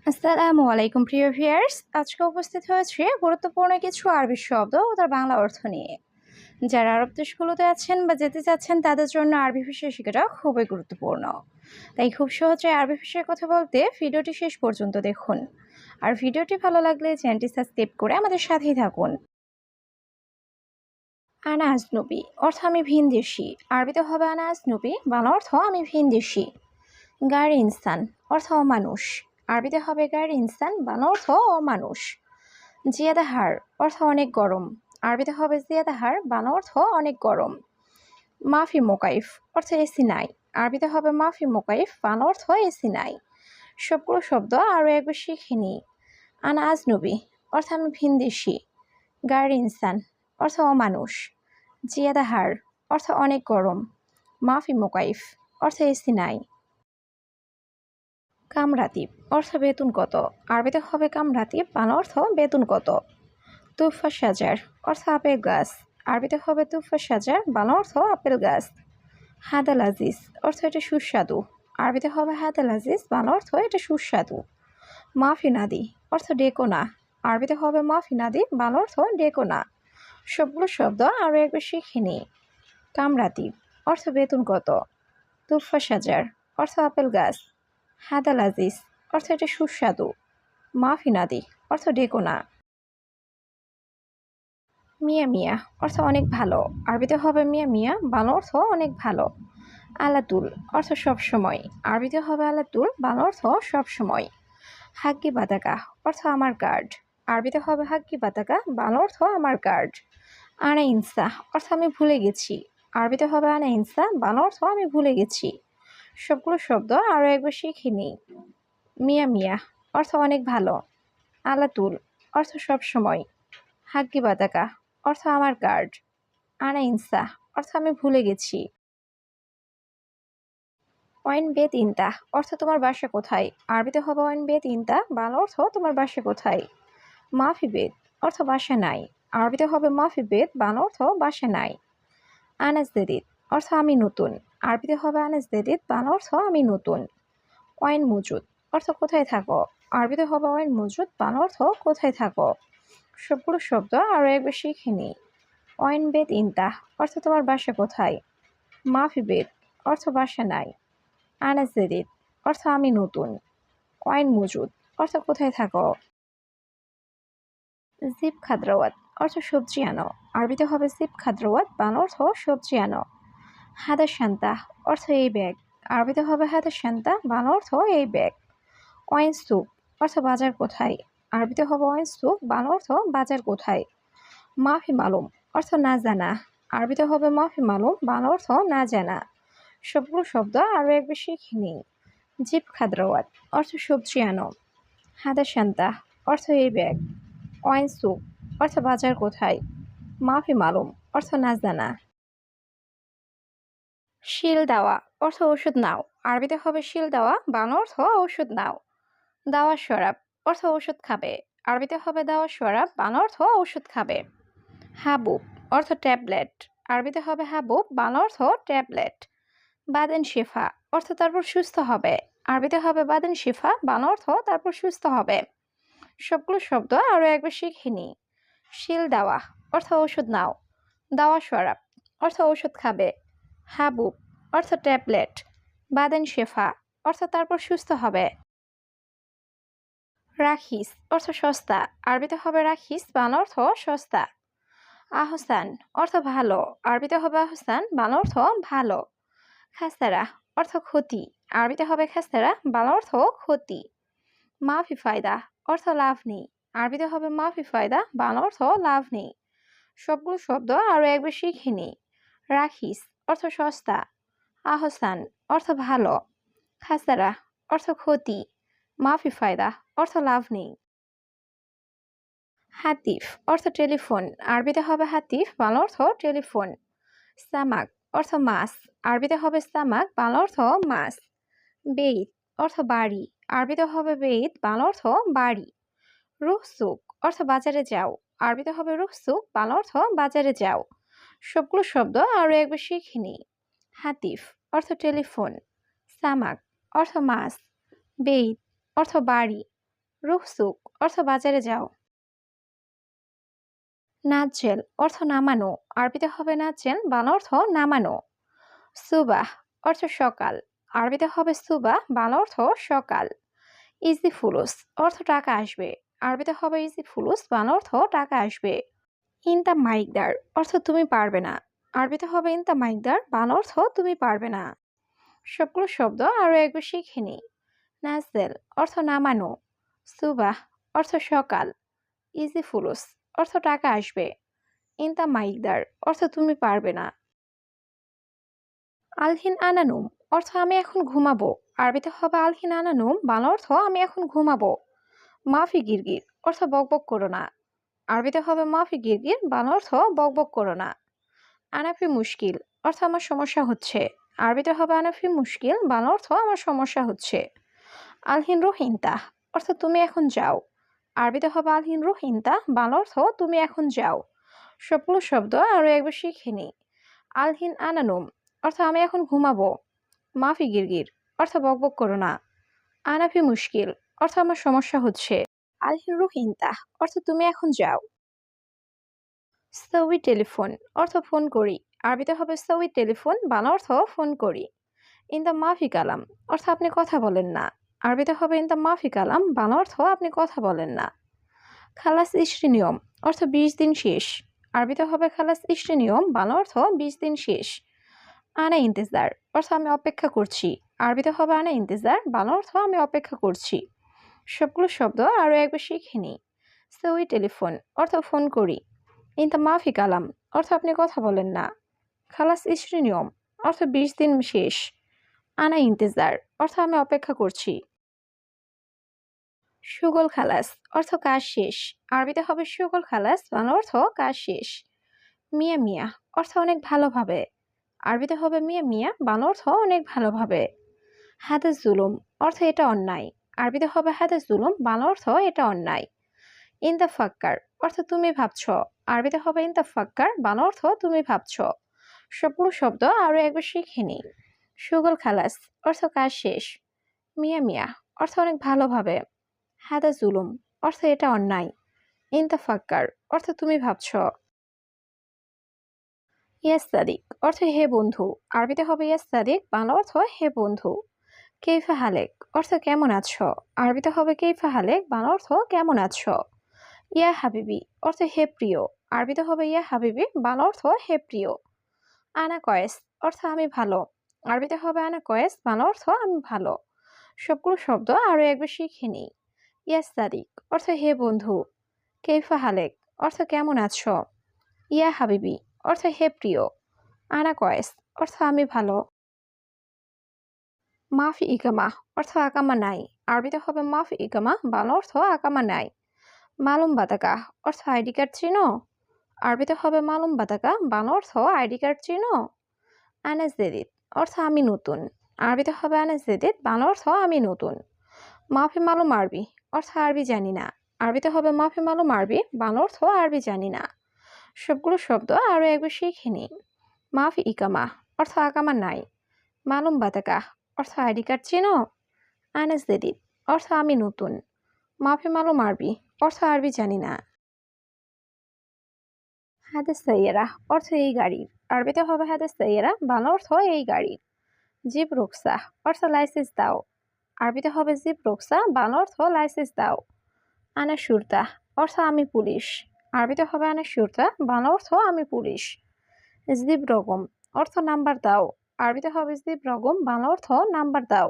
আসসালামু আলাইকুম প্রিয় ভিউয়ার্স, আজকে উপস্থিত হয়েছে গুরুত্বপূর্ণ কিছু আরবি শব্দ ও তার বাংলা অর্থ নিয়ে। যারা আরব দেশগুলোতে আছেন বা যেতে চাচ্ছেন তাদের জন্য আরবি ভাষা শেখাটা খুবই গুরুত্বপূর্ণ। তাই খুব সহজে আরবি ভাষায় কথা বলতে ভিডিওটি শেষ পর্যন্ত দেখুন। আর ভিডিওটি ভালো লাগলে চ্যানেলটি সাবস্ক্রাইব করে আমাদের সাথেই থাকুন। আনা আজনবী অর্থ আমি ভিনদেশী। আরবিতে হবে আনা আজনবী, বাংলা অর্থ আমি ভিনদেশী। গায়ের ইনসান অর্থ অমানুষ। আরবিতে হবে গায়ের ইনসান, বাংলা অর্থ অমানুষ। জিয়াদাহার অর্থ অনেক গরম। আরবিতে হবে জিয়াদাহার, বাংলা অর্থ অনেক গরম। মাফি মোকাইফ অর্থ এসি নাই। আরবিতে হবে মাফি মোকাইফ, বাংলা অর্থ এসি নাই। সবগুলো শব্দ আরও একবার শিখে নিই। আনা আজনবী অর্থ আমি ভিনদেশী। গায়ের ইনসান অর্থ অমানুষ। জিয়াদাহার অর্থ অনেক গরম। মাফি মোকাইফ অর্থ এসি নাই। কামরাতিব অর্থ বেতন কত। আরবিতে হবে কামরাতিব, বাংলা অর্থ বেতন কত। তুফা সাজার অর্থ আপেল গাছ। আরবিতে হবে তুফা সাজার, বাংলা অর্থ আপেল গাছ। হাদাল আজিজ অর্থ এটা সুস্বাদু। আরবিতে হবে হাদাল আজিজ, বাংলা অর্থ এটা সুস্বাদু। মাফি নাদি অর্থ ডেকো না। আরবিতে হবে মাফি নাদি, বাংলা অর্থ ডেকো না। সবগুলো শব্দ আরও একবার শিখে নিই। কামরাতিব অর্থ বেতন কত। তুফা সাজার অর্থ আপেল গাছ। হাদাল আজিজ অর্থ এটা সুস্বাদু। মাফি নাদি অর্থ ডেকো না। মিয়া মিয়া অর্থ অনেক ভালো। আরবিতে হবে মিয়া মিয়া, বাংলা অর্থ অনেক ভালো। আলাতুল অর্থ সবসময়। আরবিতে হবে আলাতুল, বাংলা অর্থ সবসময়। হাগ্গি বাতাকা অর্থ আমার কার্ড। আরবিতে হবে হাগ্গি বাতাকা, বাংলা অর্থ আমার কার্ড। আনা ইনসা অর্থ আমি ভুলে গেছি। আরবিতে হবে আনা ইনসা, বাংলা অর্থ আমি ভুলে গেছি। সবগুলো শব্দ আরও একবার শিখে নিই। মিয়া মিয়া অর্থ অনেক ভালো। আলাতুল অর্থ সবসময়। হাগ্গি বাতাকা অর্থ আমার কার্ড। আনা ইনসা অর্থ আমি ভুলে গেছি। ওয়াইন বেত ইনতা অর্থ তোমার বাসা কোথায়। আরবিতে হবে ওয়াইন বেত ইনতা, বাংলা অর্থ তোমার বাসা কোথায়। মাফি বেত অর্থ বাসা নাই। আরবিতে হবে মাফি বেত, বাংলা অর্থ বাসা নাই। আনাস দেদিত অর্থ আমি নতুন। আরবিতে হবে আনাস দেদিত, বাংলা অর্থ আমি নতুন। ওয়াইন মজুদ অর্থ কোথায় থাকো। আরবিতে হবে ওয়াইন মজুদ, বাংলা অর্থ কোথায় থাকো। সবগুলো শব্দ আরও একবার শিখে নিই। ওয়াইন বেত ইনতা অর্থ তোমার বাসা কোথায়। মাফি বেত অর্থ বাসা নাই। আনাস জেদিদ অর্থ আমি নতুন। ওয়াইন মজুদ অর্থ কোথায় থাকো। জিপ খাদ্রাওয়াত অর্থ সবজি আনো। আরবিতে হবে জিপ খাদ্রাওয়াত, বাংলা অর্থ সবজি আনো। হাদা শান্তা অর্থ এই ব্যাগ। আরবিতে হবে হাদা শান্তা, বাংলা অর্থ এই ব্যাগ। ওয়াইন স্যুপ অর্থ বাজার কোথায়। আরবিতে হবে ওয়াইন স্যুপ, বাংলা অর্থ বাজার কোথায়। মাফি মালুম অর্থ না জানা। আরবিতে হবে মাফি মালুম, বাংলা অর্থ না জানা। সবগুলো শব্দ আরও একবার শিখে নিই। জিপ খাদ্রাওয়াত অর্থ সবজি আনো। হাদা শান্তা অর্থ এই ব্যাগ। ওয়াইন স্যুপ অর্থ বাজার কোথায়। মাফি মালুম অর্থ না জানা। শিল দেওয়া অর্থ ওষুধ নাও। আরবিতে হবে শিল দেওয়া, বাংলা অর্থ ওষুধ নাও। দাওয়া শরাব অর্থ ওষুধ খাবে। আরবিতে হবে দাওয়া শরাব, বাংলা অর্থ ওষুধ খাবে। হাবুব অর্থ ট্যাবলেট। আরবিতে হবে হাবুব, বাংলা অর্থ ট্যাবলেট। বাদেন শেফা অর্থ তারপর সুস্থ হবে। আরবিতে হবে বাদেন শেফা, বাংলা অর্থ তারপর সুস্থ হবে। সবগুলো শব্দ আরও একবার শিখে নিই। শিল দাওয়া অর্থ ওষুধ নাও। দাওয়া শরাব অর্থ ওষুধ খাবে। হাবুব অর্থ ট্যাবলেট। বাদেন শেফা অর্থ তারপর সুস্থ হবে। রাখিস অর্থ সস্তা। আরবিতে হবে রাখিস, বাংলা অর্থ সস্তা। আহসান অর্থ ভালো। আরবিতে হবে আহসান, বাংলা অর্থ ভালো। খাসারা অর্থ ক্ষতি। আরবিতে হবে খাসারা, বাংলা অর্থ ক্ষতি। মাফি ফায়দা অর্থ লাভ নেই। আরবিতে হবে মাফি ফায়দা, বাংলা অর্থ লাভ নেই। সবগুলো শব্দ আরও একবার শিখে নিই। রাখিস অর্থ সস্তা। আহসান অর্থ ভালো। খাসারা অর্থ ক্ষতি। মাফি ফায়দা অর্থ লাভ নেই। হাতিফ অর্থ টেলিফোন। আরবিতে হবে হাতিফ, বাংলা অর্থ টেলিফোন। সামাক অর্থ মাছ। আরবিতে হবে সামাক, বাংলা অর্থ মাছ। বেইত অর্থ বাড়ি। আরবিতে হবে বেইত, বাংলা অর্থ বাড়ি। রুহসুক অর্থ বাজারে যাও। আরবিতে হবে রুহসুক, বাংলা অর্থ বাজারে যাও। সবগুলো শব্দ আরও একবার শিখে নিই। হাতিফ অর্থ টেলিফোন। সামাক অর্থ মাছ। বেইত অর্থ বাড়ি। রুহসুক অর্থ বাজারে যাও। নাজ্জেল অর্থ নামানো, আরবিতে হবে নাজ্জেল, বাংলা অর্থ নামানো। সুবাহ অর্থ সকাল, আরবিতে হবে সুবাহ, বাংলা অর্থ সকাল। ইজি ফুলুস অর্থ টাকা আসবে, আরবিতে হবে ইজি ফুলুস, বাংলা অর্থ টাকা আসবে। ইনতা মাইকদার অর্থ তুমি পারবে না, আরবিতে হবে ইনতা মাইকদার, বাংলা অর্থ তুমি পারবে না। সবগুলো শব্দ আরো একবার শিখে নিই। নাজেল অর্থ নামানো, সুবাহ অর্থ সকাল, ইজি ফুলুস অর্থ টাকা আসবে, ইনতা মাইকদার অর্থ তুমি পারবে না। আলহিন আনানুম অর্থ আমি এখন ঘুমাবো, আরবিতে হবে আলহিন আনানুম, বাংলা অর্থ আমি এখন ঘুমাবো। মাফি গিরগির অর্থ বকবক করো না, আরবিতে হবে মাফি গিরগির, বাংলা অর্থ বকবক করো না। আনাফি মুশকিল অর্থ আমার সমস্যা হচ্ছে, আরবিতে হবে আনাফি মুশকিল, বাংলা অর্থ আমার সমস্যা হচ্ছে। আলহিন রোহিন্তা অর্থ তুমি এখন যাও, আরবিতে হবে আলহিন রোহিন্তা, বাংলা অর্থ তুমি এখন যাও। সবগুলো শব্দ আরো একবার শিখে নিই। আলহিন আনানুম অর্থ আমি এখন ঘুমাবো। মাফি গিরগির অর্থ বকবক করো না। আনাফি মুশকিল অর্থ আমার সমস্যা হচ্ছে। আলহিন রোহিন্তা অর্থ তুমি এখন যাও। সউই টেলিফোন অর্থ ফোন করি, আরবিতে হবে সউই টেলিফোন, বাংলা অর্থ ফোন করি। ইন দ্য মাফি কালাম অর্থ আপনি কথা বলেন না, আরবিতে হবে ইন দ্য মাফি কালাম, বাংলা অর্থ আপনি কথা বলেন না। খালাস ইশরি নিয়ম অর্থ 20 দিন শেষ, আরবিতে হবে খালাস ইশরি নিয়ম, বাংলা অর্থ 20 দিন শেষ। আনা ইন্তেজার অর্থ আমি অপেক্ষা করছি, আরবিতে হবে আনা ইন্তেজার, বাংলা অর্থ আমি অপেক্ষা করছি। সবগুলো শব্দ আরও একবার শিখে নিই। সউই টেলিফোন অর্থ ফোন করি, ইন দ্য মাফি কালাম অর্থ আপনি কথা বলেন না, খালাস ইশরি নিয়ম অর্থ 20 দিন শেষ, আনা ইন্তেজার অর্থ আমি অপেক্ষা করছি। সুগল খালাস অর্থ কাজ শেষ, আরবিতে হবে সুগল খালাস, বাংলা অর্থ কাজ শেষ। মিয়া মিয়া অর্থ অনেক ভালোভাবে, আরবিতে হবে মিয়া মিয়া, বাংলা অর্থ অনেক ভালোভাবে। হাদাস জুলুম অর্থ এটা অন্যায়, আরবিতে হবে হাদাস জুলুম, বাংলা অর্থ এটা অন্যায়। ইন দ্য ফাক্কার অর্থ তুমি ভাবছ, আরবিতে হবে ইন দ্য ফাক্কার, বাংলা অর্থ তুমি ভাবছ। সবগুলো শব্দ আরো একবার শিখে নিই। সুগল খালাস অর্থ কাজ শেষ, মিয়া মিয়া অর্থ অনেক ভালোভাবে, হাদা জুলুম অর্থ এটা অন্যায়, ইন দ্য ফাক্কার অর্থ তুমি ভাবছ। ইয়াস সাদিক অর্থ হে বন্ধু, আরবিতে হবে ইয়াস সাদিক, বাংলা অর্থ হে বন্ধু। কেইফা হালেক অর্থ কেমন আছো, আরবিতে হবে কেইফা হালেক, বাংলা অর্থ কেমন আছো। ইয়া হাবিবি অর্থ হে প্রিয়, আরবিতে হবে ইয়া হাবিবি, বাংলা অর্থ হে প্রিয়। আনা কয়েস অর্থ আমি ভালো, আরবিতে হবে আনা কয়েস, বাংলা অর্থ আমি ভালো। সবগুলো শব্দ আরো একবার শিখে নিই। ইয়া সাদিক অর্থ হে বন্ধু, কেইফা হালেক অর্থ কেমন আছো, ইয়া হাবিবি অর্থ হে প্রিয়, আনা কয়েস অর্থ আমি ভালো। মাফি ইকামা অর্থ আকামা নাই, আরবিতে হবে মাফি ইকামা, বাংলা অর্থ আকামা নাই। মালুম বাতাকা অর্থ আইডি কার্ড চিনো, আরবিতে হবে মালুম বাতাকা, বাংলা অর্থ আইডি কার্ড চিনো। আনাস জেদিদ অর্থ আমি নতুন, আরবিতে হবে আনাস জেদিদ, বাংলা অর্থ আমি নতুন। মাফি মালুম আরবি অর্থ আরবি জানি না, আরবিতে হবে মাফি মালুম আরবি, বাংলা অর্থ আরবি জানি না। সবগুলো শব্দ আরও একবার শিখে নিই। মাফি ইকামা অর্থ আকামা নাই, মালুম বাতাকা অর্থ আইডি কার্ড চিনো, আনাস জেদিদ অর্থ আমি নতুন, মাফি মালুম আরবি অর্থ আরবি জানি না। হাদাস সাইয়ারা অর্থ এই গাড়ির, আরবিতে হবে হাদাস সাইয়ারা, বাংলা অর্থ এই গাড়ির। জিপ রুকসা অর্থ লাইসেন্স দাও, আরবিতে হবে জিপ রুকসা, বাংলা অর্থ লাইসেন্স দাও। আনা সুরতা অর্থ আমি পুলিশ, আরবিতে হবে আনা সুরতা, বাংলা অর্থ আমি পুলিশ। জিপ রগম অর্থ নাম্বার দাও, আরবিতে হবে জিপ রগম, বাংলা অর্থ নাম্বার দাও।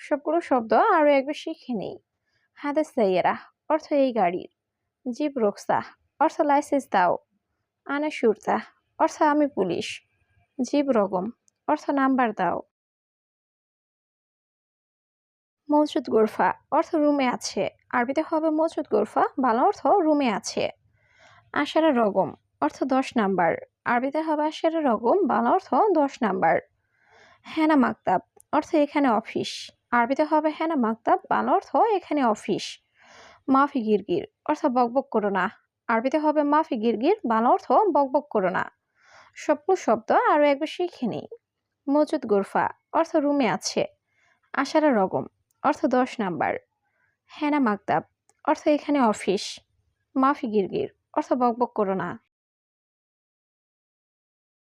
সবগুলো শব্দ আরো একবার শিখে নেই। হাদাস সাইয়ারা অর্থ এই গাড়ির, জিপ রুকসা অর্থ লাইসেন্স দাও, আনা সুরতা অর্থ আমি পুলিশ, জিপ রগম অর্থ নাম্বার দাও। মজুদ গোরফা অর্থ রুমে আছে, আরবিতে হবে মজুদ গোরফা, বাংলা অর্থ রুমে আছে। আশারা রগম অর্থ 10 নাম্বার, আরবিতে হবে আশারা রগম, বাংলা অর্থ 10 নাম্বার। হেনা মাকতাব অর্থ এখানে অফিস, আরবিতে হবে হেনা মাকতাব, বাংলা অর্থ এখানে অফিস। মাফি গিরগির অর্থ বকবক করো না, আরবিতে হবে মাফি গিরগির, বাংলা অর্থ বকবক করো না। সবগুলো শব্দ আরো একবার শিখে নিই। মজুদ গোরফা অর্থ রুমে আছে, আশারা রগম অর্থ 10 নাম্বার, হ্যানা মাকতাব অর্থ এখানে অফিস। মাফি গিরগির অর্থ বকবক করো না।